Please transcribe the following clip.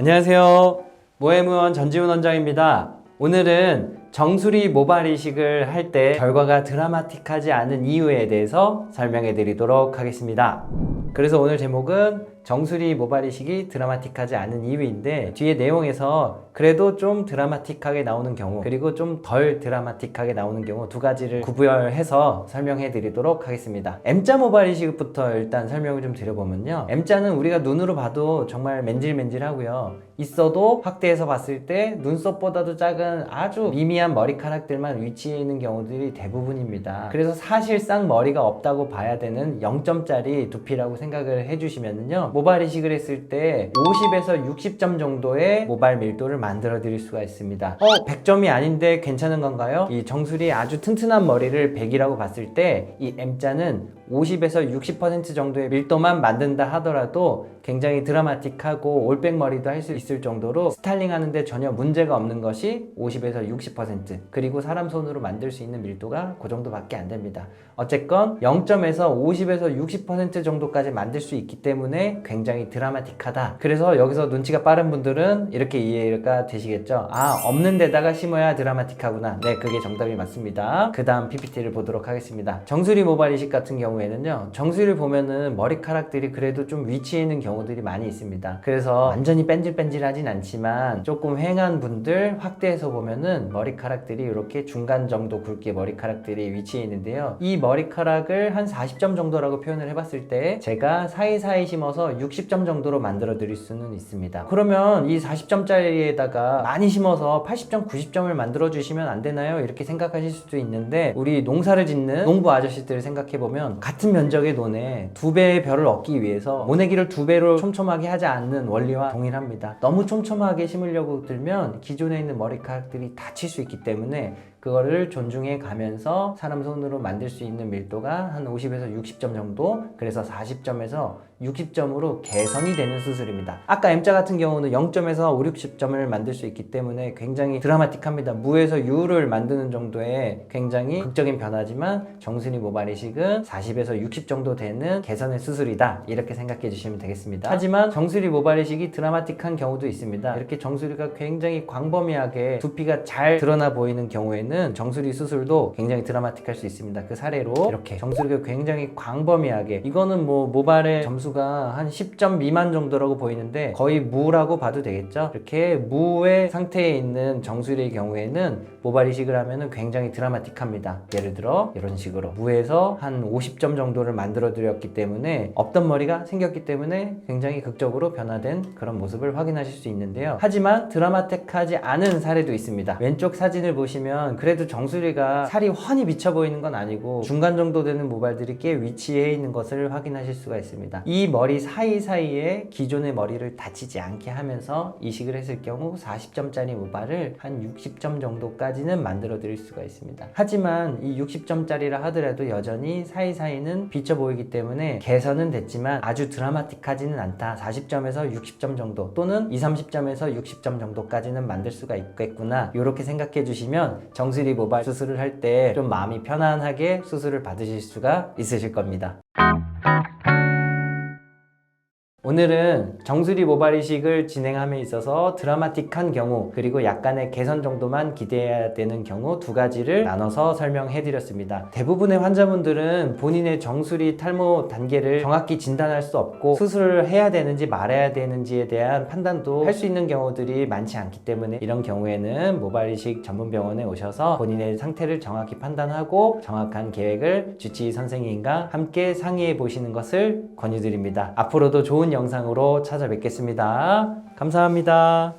안녕하세요. 모해무원 전지훈 원장입니다. 오늘은 정수리 모발 이식을 할 때 결과가 드라마틱하지 않은 이유에 대해서 설명해 드리도록 하겠습니다. 그래서 오늘 제목은 정수리 모발 이식이 드라마틱하지 않은 이유인데, 뒤에 내용에서 그래도 좀 드라마틱하게 나오는 경우, 그리고 좀 덜 드라마틱하게 나오는 경우 두 가지를 구별해서 설명해 드리도록 하겠습니다. M자 모발 이식부터 일단 설명을 좀 드려보면요, M자는 우리가 눈으로 봐도 정말 맨질맨질하고요, 있어도 확대해서 봤을 때 눈썹보다도 작은 아주 미미한 머리카락들만 위치해 있는 경우들이 대부분입니다. 그래서 사실상 머리가 없다고 봐야 되는 0점짜리 두피라고 생각을 해주시면요, 모발 이식을 했을 때 50에서 60점 정도의 모발 밀도를 만들어 드릴 수가 있습니다. 100점이 아닌데 괜찮은 건가요? 이 정수리 아주 튼튼한 머리를 100이라고 봤을 때 이 M자는 50에서 60% 정도의 밀도만 만든다 하더라도 굉장히 드라마틱하고 올백 머리도 할 수 있을 정도로 스타일링 하는데 전혀 문제가 없는 것이 50에서 60%, 그리고 사람 손으로 만들 수 있는 밀도가 그 정도밖에 안 됩니다. 어쨌건 0점에서 50에서 60% 정도까지 만들 수 있기 때문에 굉장히 드라마틱하다. 그래서 여기서 눈치가 빠른 분들은 이렇게 이해가 되시겠죠? 아, 없는 데다가 심어야 드라마틱하구나. 네, 그게 정답이 맞습니다. 그 다음 PPT를 보도록 하겠습니다. 정수리 모발 이식 같은 경우에는요, 정수리를 보면은 머리카락들이 그래도 좀 위치해 있는 경우들이 많이 있습니다. 그래서 완전히 뺀질뺀질하진 않지만 조금 휑한 분들 확대해서 보면은 머리카락들이 이렇게 중간 정도 굵게 머리카락들이 위치해 있는데요, 이 머리카락을 한 40점 정도라고 표현을 해봤을 때 제가 사이사이 심어서 60점 정도로 만들어 드릴 수는 있습니다. 그러면 이 40점짜리에다가 많이 심어서 80점, 90점을 만들어 주시면 안 되나요? 이렇게 생각하실 수도 있는데, 우리 농사를 짓는 농부 아저씨들을 생각해 보면 같은 면적의 논에 2배의 벼를 얻기 위해서 모내기를 2배로 촘촘하게 하지 않는 원리와 동일합니다. 너무 촘촘하게 심으려고 들면 기존에 있는 머리카락들이 다칠 수 있기 때문에 그거를 존중해 가면서 사람 손으로 만들 수 있는 밀도가 한 50에서 60점 정도, 그래서 40점에서 60점으로 개선이 되는 수술입니다. 아까 M자 같은 경우는 0점에서 5, 60점을 만들 수 있기 때문에 굉장히 드라마틱합니다. 무에서 유를 만드는 정도의 굉장히 극적인 변화지만, 정수리 모발 이식은 40에서 60 정도 되는 개선의 수술이다, 이렇게 생각해 주시면 되겠습니다. 하지만 정수리 모발 이식이 드라마틱한 경우도 있습니다. 이렇게 정수리가 굉장히 광범위하게 두피가 잘 드러나 보이는 경우에는 정수리 수술도 굉장히 드라마틱할 수 있습니다. 그 사례로 이렇게 정수리가 굉장히 광범위하게, 이거는 뭐 모발의 점수가 한 10점 미만 정도라고 보이는데 거의 무라고 봐도 되겠죠. 이렇게 무의 상태에 있는 정수리의 경우에는 모발 이식을 하면은 굉장히 드라마틱합니다. 예를 들어 이런 식으로 무에서 한 50점 정도를 만들어 드렸기 때문에 없던 머리가 생겼기 때문에 굉장히 극적으로 변화된 그런 모습을 확인하실 수 있는데요, 하지만 드라마틱하지 않은 사례도 있습니다. 왼쪽 사진을 보시면 그래도 정수리가 살이 훤히 비쳐 보이는 건 아니고 중간 정도 되는 모발들이 꽤 위치해 있는 것을 확인하실 수가 있습니다. 이 머리 사이사이에 기존의 머리를 다치지 않게 하면서 이식을 했을 경우 40점짜리 모발을 한 60점 정도까지는 만들어 드릴 수가 있습니다. 하지만 이 60점짜리라 하더라도 여전히 사이사이는 비쳐 보이기 때문에 개선은 됐지만 아주 드라마틱하지는 않다. 40점에서 60점 정도, 또는 20, 30점에서 60점 정도까지는 만들 수가 있겠구나, 이렇게 생각해 주시면 정수리 모발 수술을 할 때 좀 마음이 편안하게 수술을 받으실 수가 있으실 겁니다. 오늘은 정수리 모발 이식을 진행함에 있어서 드라마틱한 경우, 그리고 약간의 개선 정도만 기대해야 되는 경우 두 가지를 나눠서 설명해 드렸습니다. 대부분의 환자분들은 본인의 정수리 탈모 단계를 정확히 진단할 수 없고 수술을 해야 되는지 말아야 되는지에 대한 판단도 할 수 있는 경우들이 많지 않기 때문에, 이런 경우에는 모발 이식 전문 병원에 오셔서 본인의 상태를 정확히 판단하고 정확한 계획을 주치의 선생님과 함께 상의해 보시는 것을 권유드립니다. 앞으로도 좋은 영상으로 찾아뵙겠습니다. 감사합니다.